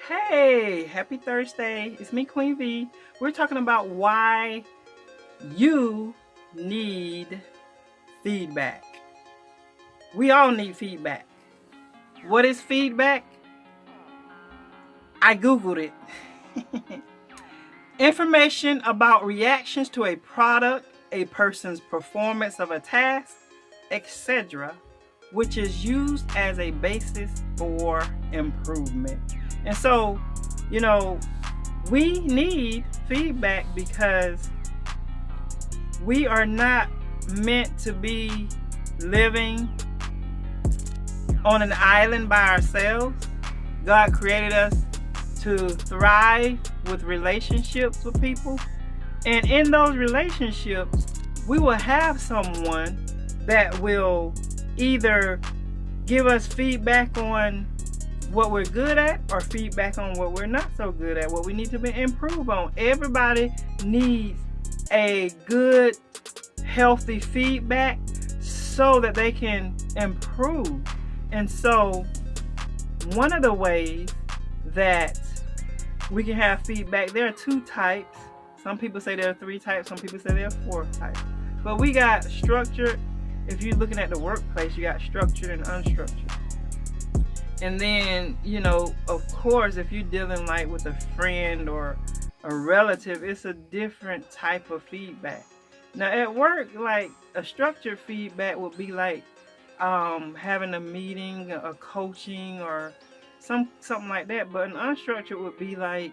Hey, happy Thursday. It's me, Queen V. We're talking about why you need feedback. We all need feedback. What is feedback? I Googled it. Information about reactions to a product, a person's performance of a task, etc., which is used as a basis for improvement. And so, we need feedback because we are not meant to be living on an island by ourselves. God created us to thrive with relationships with people. And in those relationships, we will have someone that will either give us feedback on what we're good at or feedback on what we're not so good at, what we need to improve on. Everybody needs a good, healthy feedback so that they can improve. And so one of the ways that we can have feedback, there are two types. Some people say there are three types, some people say there are four types. But we got structured. If you're looking at the workplace, you got structured and unstructured. And then, of course, if you're dealing like with a friend or a relative, it's a different type of feedback. Now at work, like a structured feedback would be like having a meeting, a coaching, or something like that. But an unstructured would be like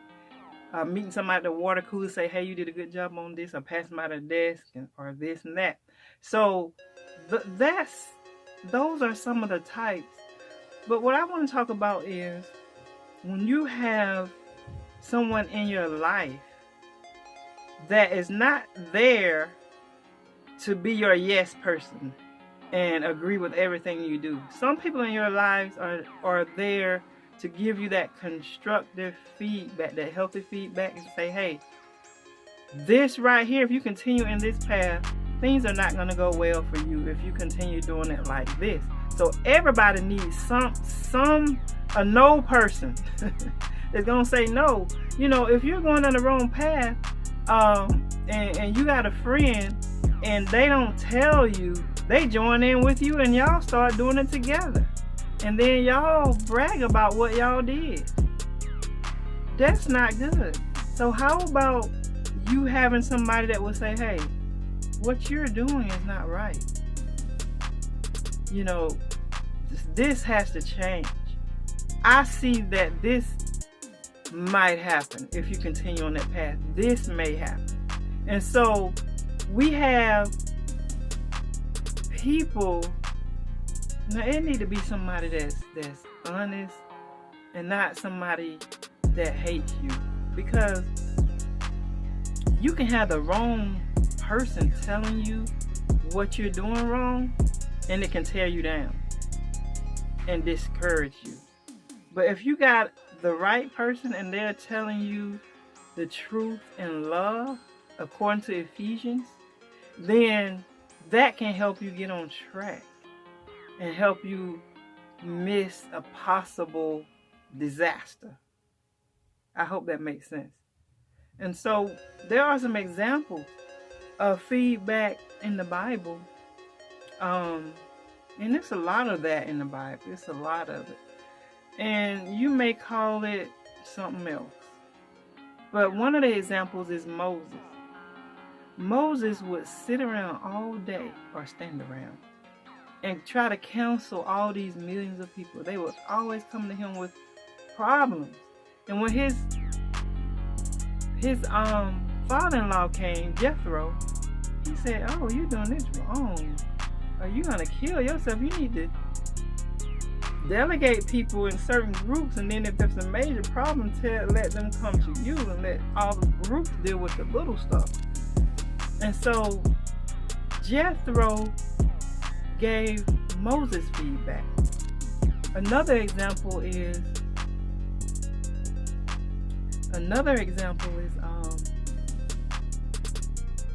meeting somebody at the water cooler, say, hey, you did a good job on this, or pass them by the desk, or this and that. So those are some of the types. But what I want to talk about is when you have someone in your life that is not there to be your yes person and agree with everything you do. Some people in your lives are there to give you that constructive feedback, that healthy feedback, and say, hey, this right here, if you continue in this path, things are not going to go well for you if you continue doing it like this. So everybody needs a no person that's going to say no. If you're going on the wrong path and you got a friend and they don't tell you, they join in with you and y'all start doing it together. And then y'all brag about what y'all did. That's not good. So how about you having somebody that will say, hey, what you're doing is not right. This has to change. I see that this might happen if you continue on that path. This may happen. And so we have people. Now it need to be somebody that's honest and not somebody that hates you, because you can have the wrong person telling you what you're doing wrong and it can tear you down and discourage you. But if you got the right person and they're telling you the truth in love according to Ephesians, then that can help you get on track and help you miss a possible disaster. I hope that makes sense. And so there are some examples of feedback in the Bible. And there's a lot of that in the Bible. It's a lot of it. And you may call it something else. But one of the examples is Moses. Moses would sit around all day, or stand around, and try to counsel all these millions of people. They would always come to him with problems. And when his father-in-law came, Jethro, he said, oh, you're doing this wrong. Are you going to kill yourself? You need to delegate people in certain groups, and then if there's a major problem, let them come to you and let all the groups deal with the little stuff. And so Jethro gave Moses feedback. Another example is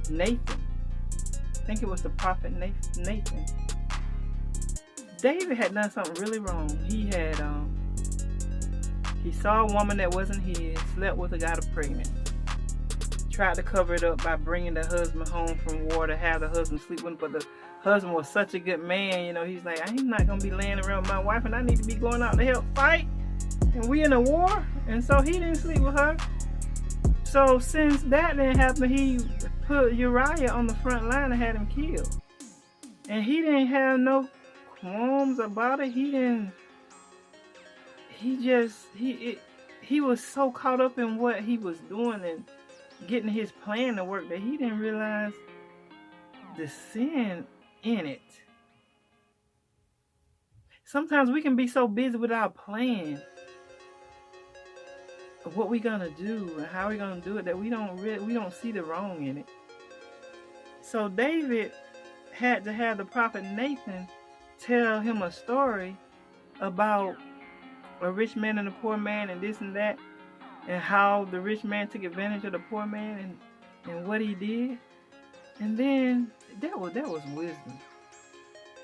Nathan. I think it was the prophet Nathan. David had done something really wrong. He He saw a woman that wasn't his, slept with her, got her pregnant. Tried to cover it up by bringing the husband home from war to have the husband sleep with him, but the husband was such a good man, you know, he's like, I'm not going to be laying around with my wife, and I need to be going out to help fight, and we in a war, and so he didn't sleep with her. So since that didn't happen, he put Uriah on the front line and had him killed. And he didn't have no qualms about it. He was so caught up in what he was doing and getting his plan to work that he didn't realize the sin in it. Sometimes we can be so busy with our plan of what we're gonna do and how we're gonna do it that we don't see the wrong in it. So David had to have the prophet Nathan tell him a story about a rich man and a poor man and this and that, and how the rich man took advantage of the poor man and what he did. And then that was wisdom.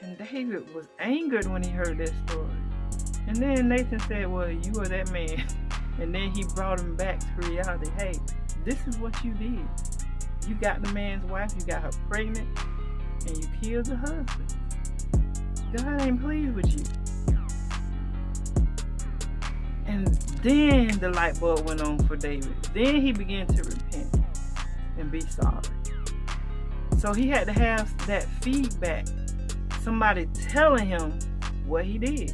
And David was angered when he heard that story. And then Nathan said, well, you are that man. And then he brought him back to reality. Hey, this is what you did. You got the man's wife, you got her pregnant, and you killed the husband. God ain't pleased with you. And then the light bulb went on for David. Then he began to repent and be sorry. So he had to have that feedback. Somebody telling him what he did.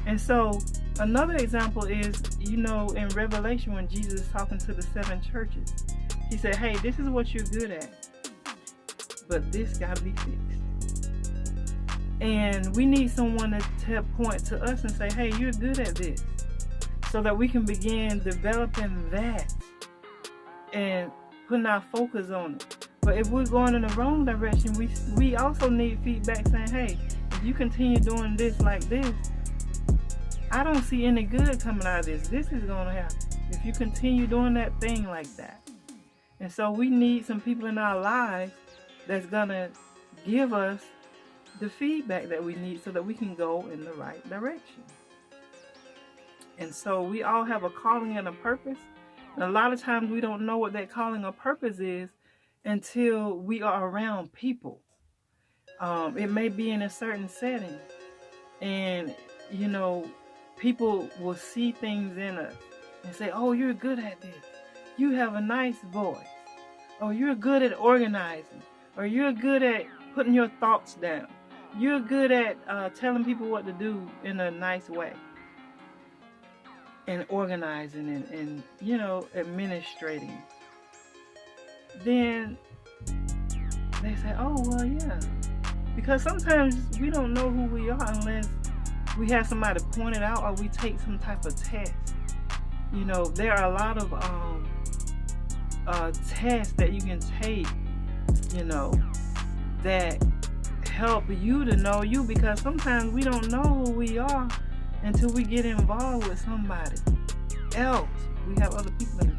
And so another example is, in Revelation when Jesus is talking to the 7 churches, he said, hey, this is what you're good at, but this got to be fixed. And we need someone to point to us and say, hey, you're good at this, so that we can begin developing that and putting our focus on it. But if we're going in the wrong direction, we also need feedback saying, hey, if you continue doing this like this, I don't see any good coming out of this. This is going to happen if you continue doing that thing like that. And so we need some people in our lives that's going to give us the feedback that we need so that we can go in the right direction. And so we all have a calling and a purpose. And a lot of times we don't know what that calling or purpose is until we are around people. It may be in a certain setting. And, people will see things in us and say, oh, you're good at this. You have a nice voice. Or you're good at organizing. Or you're good at putting your thoughts down. You're good at telling people what to do in a nice way. And organizing and administrating. Then they say, oh, well, yeah. Because sometimes we don't know who we are unless we have somebody point it out or we take some type of test. There are a lot of tests that you can take, that help you to know you, because sometimes we don't know who we are until we get involved with somebody else. We have other people involved.